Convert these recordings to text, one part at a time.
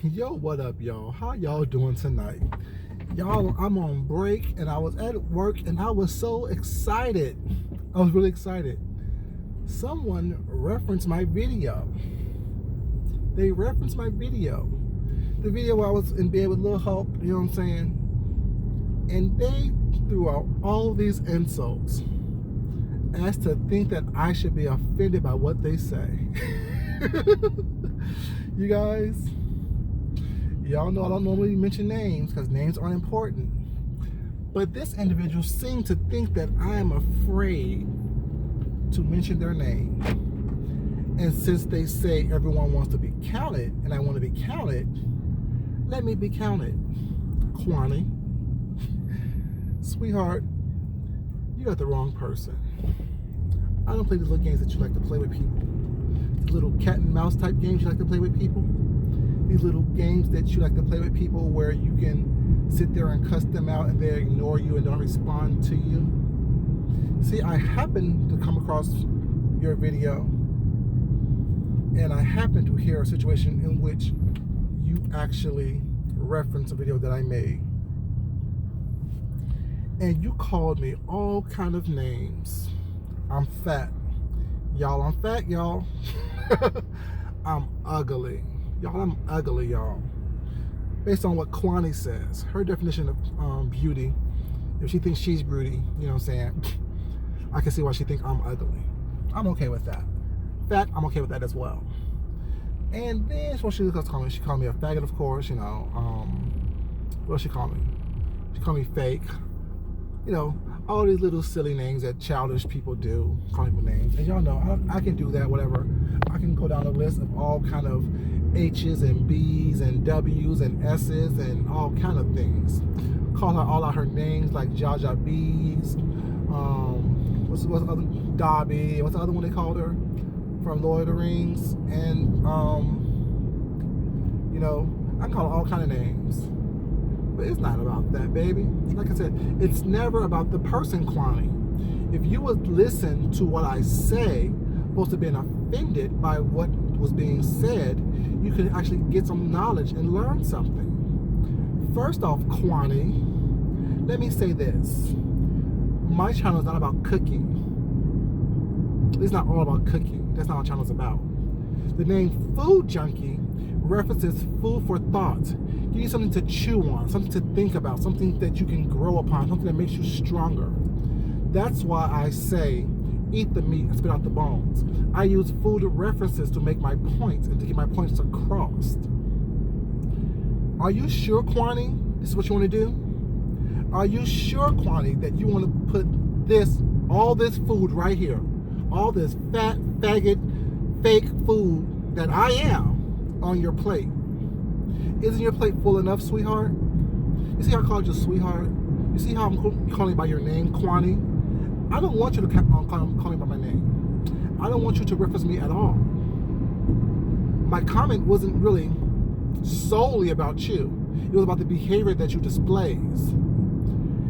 Yo, what up, y'all? How y'all doing tonight? Y'all, I'm on break and I was at work and I was so excited. I was really excited. Someone referenced my video. They referenced my video. The video where I was in bed with Lil Hope, you know what I'm saying? And they threw out all these insults as to think that I should be offended by what they say. You guys, y'all know I don't normally mention names because names aren't important. But this individual seemed to think that I am afraid to mention their name. And since they say everyone wants to be counted and I want to be counted, let me be counted. QUANNEY. Sweetheart, you got the wrong person. I don't play these little games that you like to play with people. These little cat and mouse type games you like to play with people. These little games that you like to play with people where you can sit there and cuss them out and they ignore you and don't respond to you. See, I happened to come across your video and I happened to hear a situation in which you actually referenced a video that I made. And you called me all kind of names. I'm fat. Y'all, I'm fat, y'all. I'm ugly. Y'all, I'm ugly, y'all. Based on what QUANNEY says, her definition of beauty, if she thinks she's beauty, you know what I'm saying, I can see why she thinks I'm ugly. I'm okay with that. Fat, I'm okay with that as well. And then what she called me, she called me a faggot, of course, you know. What else she called me? She called me fake. You know, all these little silly names that childish people do, call people names. And y'all know, I can do that, whatever. I can go down the list of all kind of H's and B's and W's and S's and all kind of things. Call her all out her names like Jaja B's, what's the other, Dobby, what's the other one they called her from Lord of the Rings? And, you know, I can call her all kind of names. But it's not about that, baby. Like I said, it's never about the person, QUANNEY. If you would listen to what I say, supposed to be offended by what was being said, you could actually get some knowledge and learn something. First off, QUANNEY, let me say this. My channel is not about cooking. It's not all about cooking. That's not what my channel is about. The name Food Junkie references food for thought. You need something to chew on, something to think about, something that you can grow upon, something that makes you stronger. That's why I say, eat the meat and spit out the bones. I use food references to make my points and to get my points across. Are you sure, QUANNEY, this is what you want to do? Are you sure, QUANNEY, that you want to put this, all this food right here, all this fat, faggot, fake food that I am on your plate? Isn't your plate full enough, sweetheart? You see how I called you sweetheart? You see how I'm calling you by your name, QUANNEY? I don't want you to call me by my name. I don't want you to reference me at all. My comment wasn't really solely about you. It was about the behavior that you displays.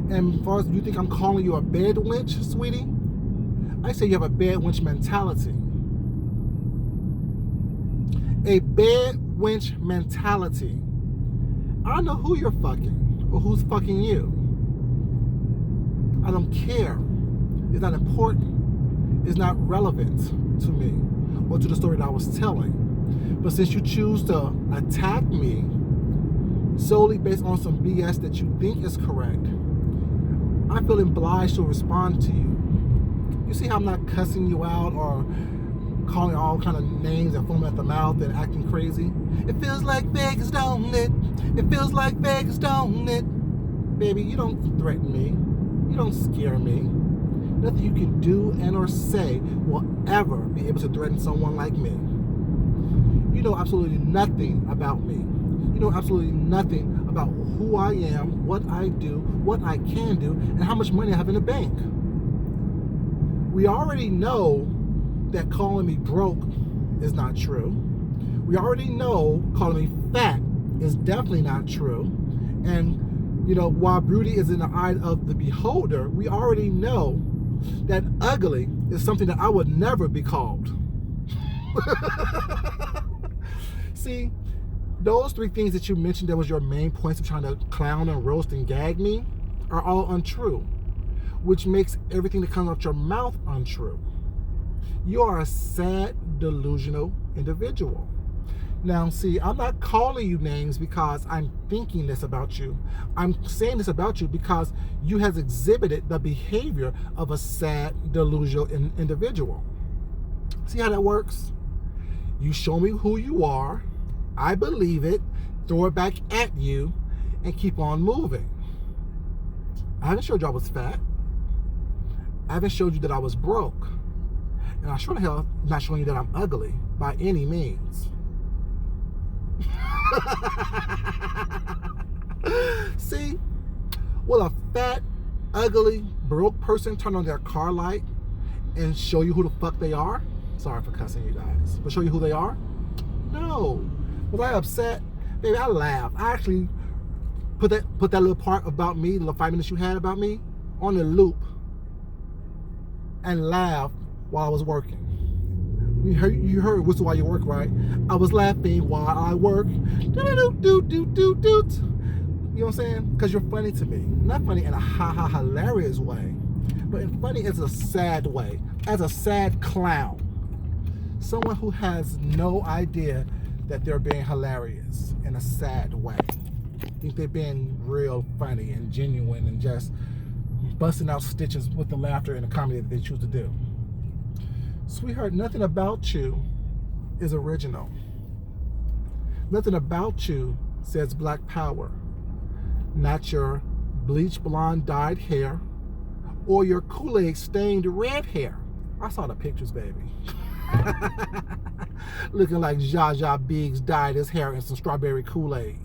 And as far as you think I'm calling you a bed wench, sweetie, I say you have a bed wench mentality. A bed wench mentality. I don't know who you're fucking or who's fucking you. I don't care. It's not important. It's not relevant to me or to the story that I was telling. But since you choose to attack me solely based on some BS that you think is correct, I feel obliged to respond to you. You see how I'm not cussing you out or calling all kind of names and foaming at the mouth and acting crazy? It feels like Vegas, don't it? It feels like Vegas, don't it? Baby, you don't threaten me. You don't scare me. Nothing you can do and or say will ever be able to threaten someone like me. You know absolutely nothing about me. You know absolutely nothing about who I am, what I do, what I can do, and how much money I have in the bank. We already know that calling me broke is not true. We already know calling me fat is definitely not true. And, you know, while beauty is in the eye of the beholder, we already know that ugly is something that I would never be called. See, Those three things that you mentioned that was your main points of trying to clown and roast and gag me are all untrue, which makes everything that comes out your mouth untrue. You are a sad, delusional individual. Now, see, I'm not calling you names because I'm thinking this about you. I'm saying this about you because you have exhibited the behavior of a sad, delusional individual. See how that works? You show me who you are, I believe it, throw it back at you, and keep on moving. I haven't showed you I was fat. I haven't showed you that I was broke. And I sure the hell am not showing you that I'm ugly by any means. See, will a fat, ugly, broke person turn on their car light and show you who the fuck they are? Sorry for cussing you guys, but show you who they are? No. Was I upset? Baby, I laughed. I actually put that little part about me, the little 5 minutes you had about me, on the loop and laughed while I was working. You heard whistle while you work, right? I was laughing while I work. You know what I'm saying? Because you're funny to me. Not funny in a ha-ha hilarious way, but funny as a sad way, as a sad clown. Someone who has no idea that they're being hilarious in a sad way. Think they're being real funny and genuine and just busting out stitches with the laughter and the comedy that they choose to do. Sweetheart, nothing about you is original. Nothing about you says Black Power. Not your bleach blonde dyed hair or your Kool-Aid stained red hair. I saw the pictures, baby. Looking like Zsa Zsa Biggs dyed his hair in some strawberry Kool-Aid.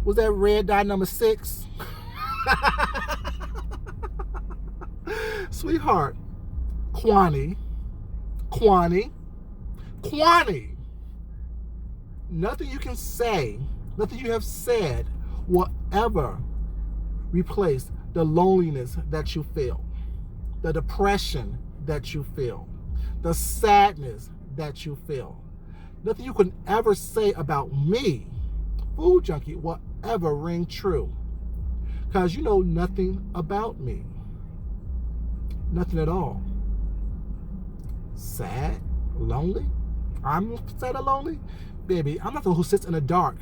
Was that red dye number 6? Sweetheart, QUANNEY. Nothing you can say, nothing you have said will ever replace the loneliness that you feel, the depression that you feel, the sadness that you feel. Nothing you can ever say about me, Food Junkie, will ever ring true. Because you know nothing about me. Nothing at all. Sad? Lonely? I'm sad or lonely? Baby, I'm not the one who sits in the dark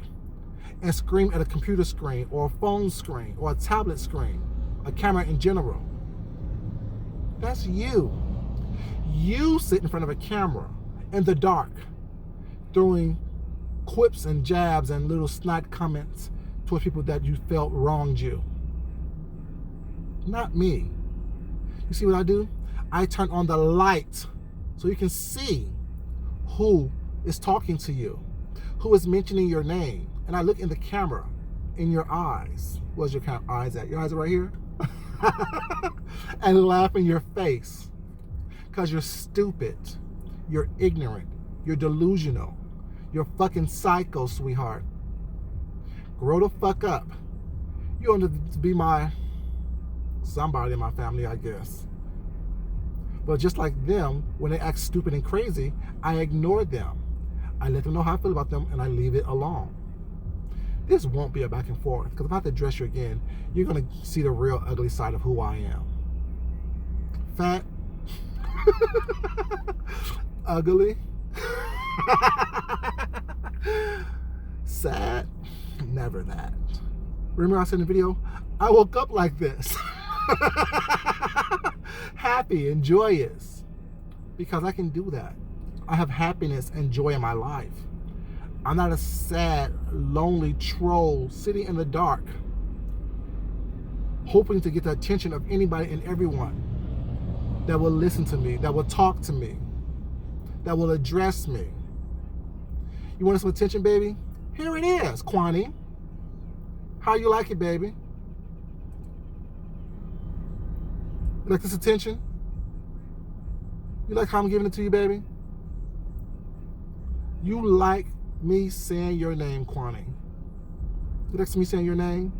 and scream at a computer screen or a phone screen or a tablet screen, a camera in general. That's you. You sit in front of a camera in the dark, throwing quips and jabs and little snide comments towards people that you felt wronged you. Not me. You see what I do? I turn on the light so you can see who is talking to you, who is mentioning your name. And I look in the camera, in your eyes. Where's your eyes at? Your eyes are right here? And laugh in your face. Because you're stupid. You're ignorant. You're delusional. You're fucking psycho, sweetheart. Grow the fuck up. You want to be somebody in my family, I guess. But just like them, when they act stupid and crazy, I ignore them. I let them know how I feel about them and I leave it alone. This won't be a back and forth, because if I have to address you again, you're going to see the real ugly side of who I am. Fat. Ugly. Sad. Never that. Remember I said in the video, I woke up like this. Happy and joyous. Because I can do that. I have happiness and joy in my life. I'm not a sad, lonely troll sitting in the dark, hoping to get the attention of anybody and everyone that will listen to me, that will talk to me, that will address me. You want some attention, baby? Here it is, QUANNEY. How you like it, baby? You like this attention? You like how I'm giving it to you, baby? You like me saying your name, QUANNEY? You like me saying your name?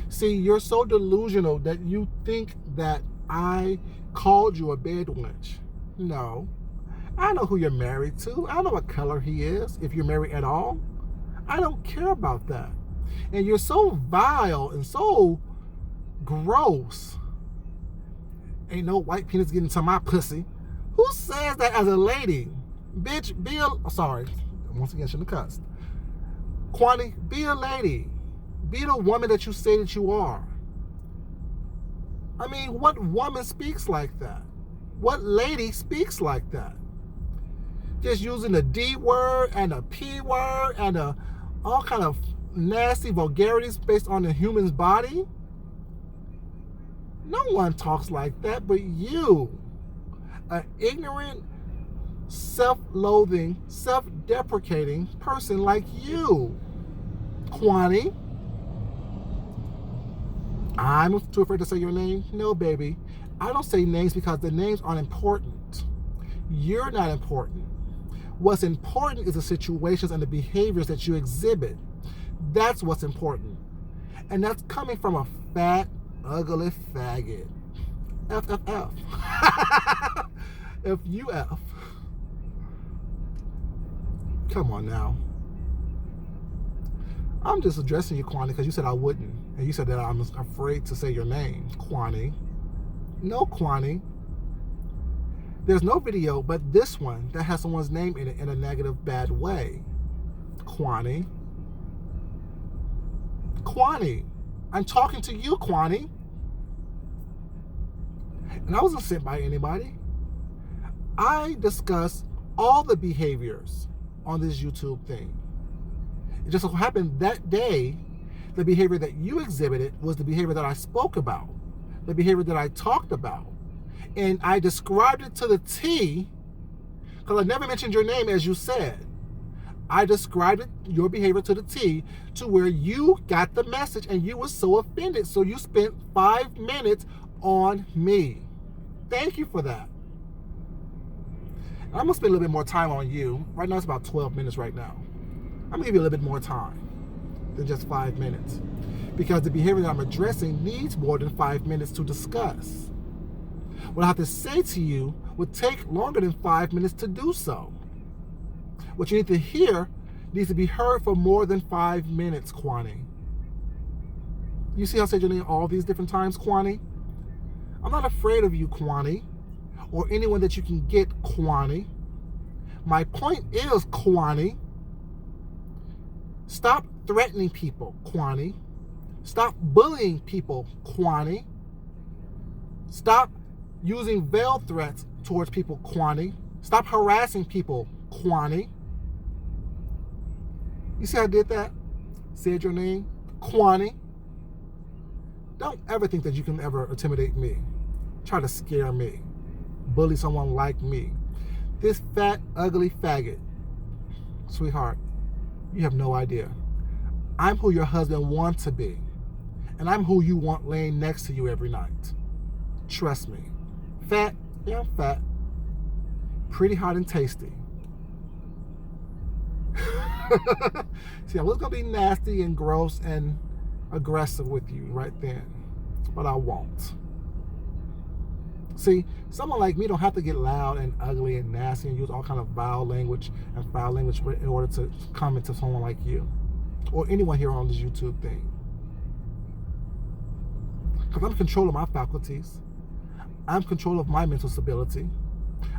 See, you're so delusional that you think that I called you a bed wench. No. I know who you're married to. I know what color he is, if you're married at all. I don't care about that. And you're so vile and so gross. Ain't no white penis getting to my pussy. Who says that as a lady? Bitch, be a... Sorry. Once again, I shouldn't have cussed. QUANNEY, be a lady. Be the woman that you say that you are. I mean, what woman speaks like that? What lady speaks like that? Just using the D word and the P word and all kind of nasty vulgarities based on the human's body? No one talks like that but you. An ignorant, self-loathing, self-deprecating person like you. QUANNEY. I'm too afraid to say your name? No, baby. I don't say names because the names aren't important. You're not important. What's important is the situations and the behaviors that you exhibit. That's what's important. And that's coming from a fat, ugly faggot. FFF. FUF. Come on now. I'm just addressing you, QUANNEY, because you said I wouldn't. And you said that I'm afraid to say your name, QUANNEY. No, QUANNEY. There's no video but this one that has someone's name in it in a negative, bad way. QUANNEY. QUANNEY. I'm talking to you, QUANNEY. And I wasn't sent by anybody. I discuss all the behaviors on this YouTube thing. It just so happened that day, the behavior that you exhibited was the behavior that I spoke about, the behavior that I talked about. And I described it to the T, because I never mentioned your name as you said. I described it, your behavior to the T, to where you got the message and you were so offended. So you spent 5 minutes on me. Thank you for that. I'm going to spend a little bit more time on you. Right now it's about 12 minutes right now. I'm going to give you a little bit more time than just 5 minutes, because the behavior that I'm addressing needs more than 5 minutes to discuss. What I have to say to you would take longer than 5 minutes to do so. What you need to hear needs to be heard for more than 5 minutes, QUANNEY. You see how I said your name all these different times, QUANNEY? I'm not afraid of you, QUANNEY, or anyone that you can get, QUANNEY. My point is, QUANNEY, stop threatening people, QUANNEY. Stop bullying people, QUANNEY. Stop using veiled threats towards people, QUANNEY. Stop harassing people, QUANNEY. You see how I did that? Said your name, QUANNEY. Don't ever think that you can ever intimidate me. Try to scare me. Bully someone like me. This fat, ugly faggot. Sweetheart, you have no idea. I'm who your husband wants to be. And I'm who you want laying next to you every night. Trust me. Fat, yeah, I'm fat. Pretty hot and tasty. See, I was going to be nasty and gross and aggressive with you right then. But I won't. See, someone like me don't have to get loud and ugly and nasty and use all kind of vile language and foul language in order to comment to someone like you. Or anyone here on this YouTube thing. Because I'm in control of my faculties. I'm in control of my mental stability.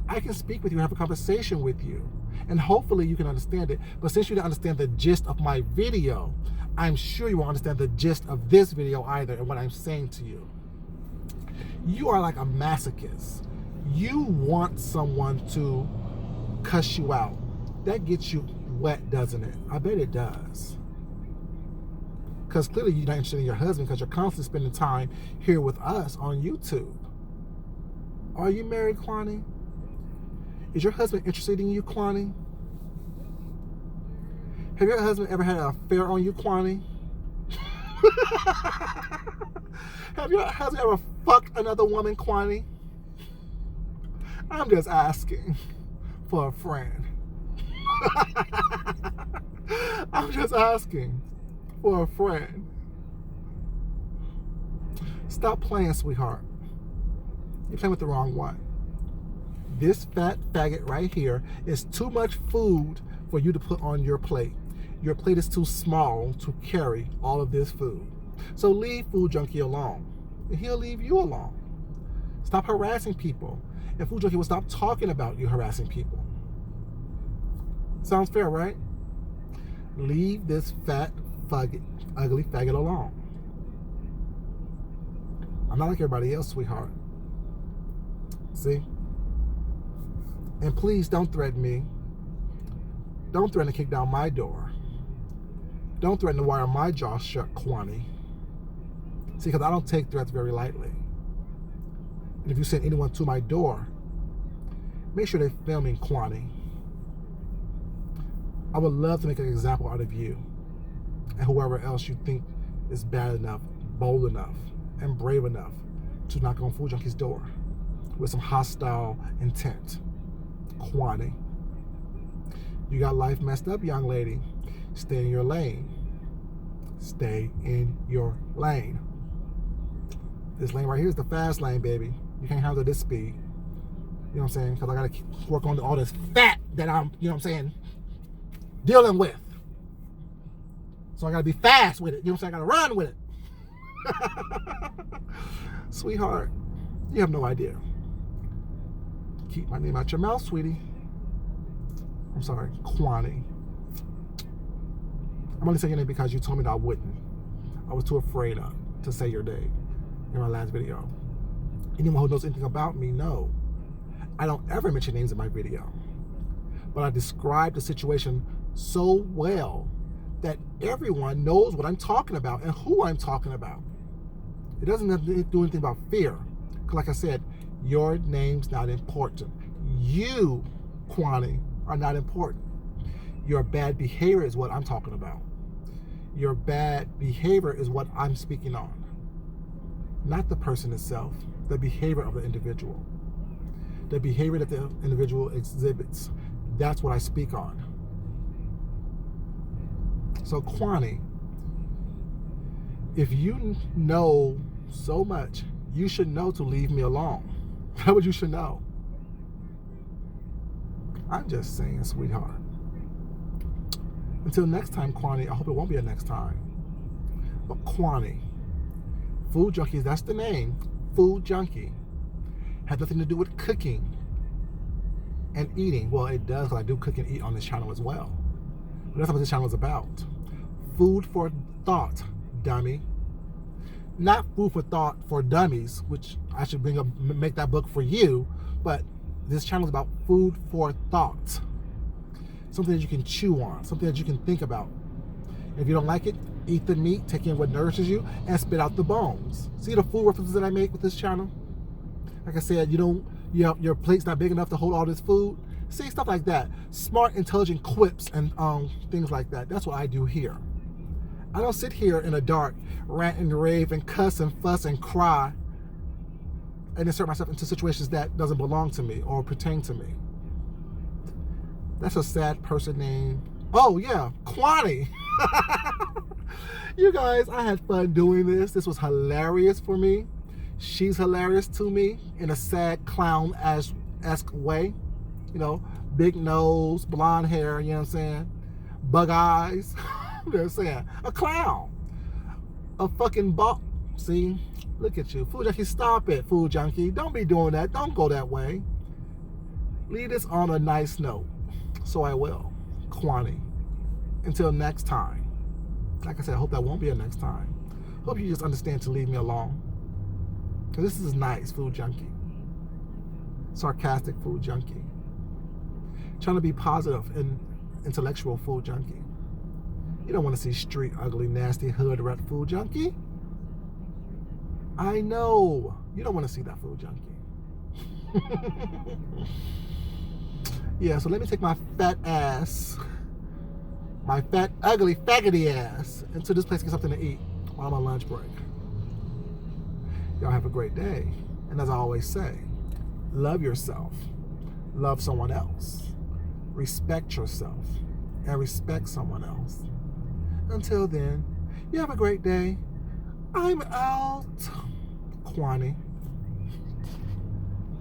I can speak with you and have a conversation with you. And hopefully you can understand it. But since you don't understand the gist of my video, I'm sure you won't understand the gist of this video either and what I'm saying to you. You are like a masochist. You want someone to cuss you out. That gets you wet, doesn't it? I bet it does. Because clearly you're not interested in your husband because you're constantly spending time here with us on YouTube. Are you married, QUANNEY? Is your husband interested in you, QUANNEY? Have your husband ever had an affair on you, QUANNEY? Have your husband ever fucked another woman, QUANNEY? I'm just asking for a friend. I'm just asking for a friend. Stop playing, sweetheart. You're playing with the wrong one. This fat faggot right here is too much food for you to put on your plate. Your plate is too small to carry all of this food. So leave Food Junkie alone, and he'll leave you alone. Stop harassing people, and Food Junkie will stop talking about you harassing people. Sounds fair, right? Leave this fat, ugly faggot alone. I'm not like everybody else, sweetheart. See? And please don't threaten me. Don't threaten to kick down my door. Don't threaten to wire my jaw shut, QUANNEY. See, because I don't take threats very lightly. And if you send anyone to my door, make sure they're filming QUANNEY. I would love to make an example out of you and whoever else you think is bad enough, bold enough, and brave enough to knock on Food Junkie's door with some hostile intent. QUANNEY. You got life messed up, young lady. Stay in your lane. Stay in your lane. This lane right here is the fast lane, baby. You can't handle this speed. You know what I'm saying? Because I got to work on all this fat that I'm, you know what I'm saying, dealing with. So I got to be fast with it. You know what I'm saying? I got to run with it. Sweetheart, you have no idea. Keep my name out your mouth, sweetie. I'm sorry, QUANNEY. I'm only saying your name because you told me that I wouldn't. I was too afraid to say your name in my last video. Anyone who knows anything about me know I don't ever mention names in my video. But I describe the situation so well that everyone knows what I'm talking about and who I'm talking about. It doesn't have to do anything about fear. Because like I said, your name's not important. You, QUANNEY, are not important. Your bad behavior is what I'm talking about. Your bad behavior is what I'm speaking on. Not the person itself, the behavior of the individual. The behavior that the individual exhibits, that's what I speak on. So QUANNEY, if you know so much, you should know to leave me alone. That's what you should know. I'm just saying, sweetheart. Until next time, QUANNEY, I hope it won't be a next time. But QUANNEY, Food Junkies, that's the name. Food Junkie. Has nothing to do with cooking and eating. Well, it does, because I do cook and eat on this channel as well. But that's what this channel is about. Food for thought, dummy. Not food for thought for dummies, which I should make that book for you, but this channel is about food for thought. Something that you can chew on, something that you can think about. And if you don't like it, eat the meat, take in what nourishes you, and spit out the bones. See the food references that I make with this channel? Like I said, your plate's not big enough to hold all this food. See, stuff like that. Smart, intelligent quips and things like that. That's what I do here. I don't sit here in the dark, rant and rave and cuss and fuss and cry and insert myself into situations that doesn't belong to me or pertain to me. That's a sad person name. Oh yeah, QUANNEY. You guys, I had fun doing this. This was hilarious for me. She's hilarious to me in a sad clown-esque way. You know, big nose, blonde hair, you know what I'm saying? Bug eyes. You know what I'm saying? A clown. A fucking ball. See? Look at you. Food Junkie, stop it, Food Junkie. Don't be doing that. Don't go that way. Leave this on a nice note. So I will. QUANNEY. Until next time. Like I said, I hope that won't be a next time. Hope you just understand to leave me alone. Because this is nice, Food Junkie. Sarcastic Food Junkie. Trying to be positive and intellectual Food Junkie. You don't want to see street, ugly, nasty, hood rat Food Junkie. I know. You don't want to see that, Food Junkie. Yeah, so let me take my fat ass, my fat, ugly, faggoty ass into this place to get something to eat while I'm on lunch break. Y'all have a great day. And as I always say, love yourself. Love someone else. Respect yourself. And respect someone else. Until then, you have a great day. I'm out. QUANNEY.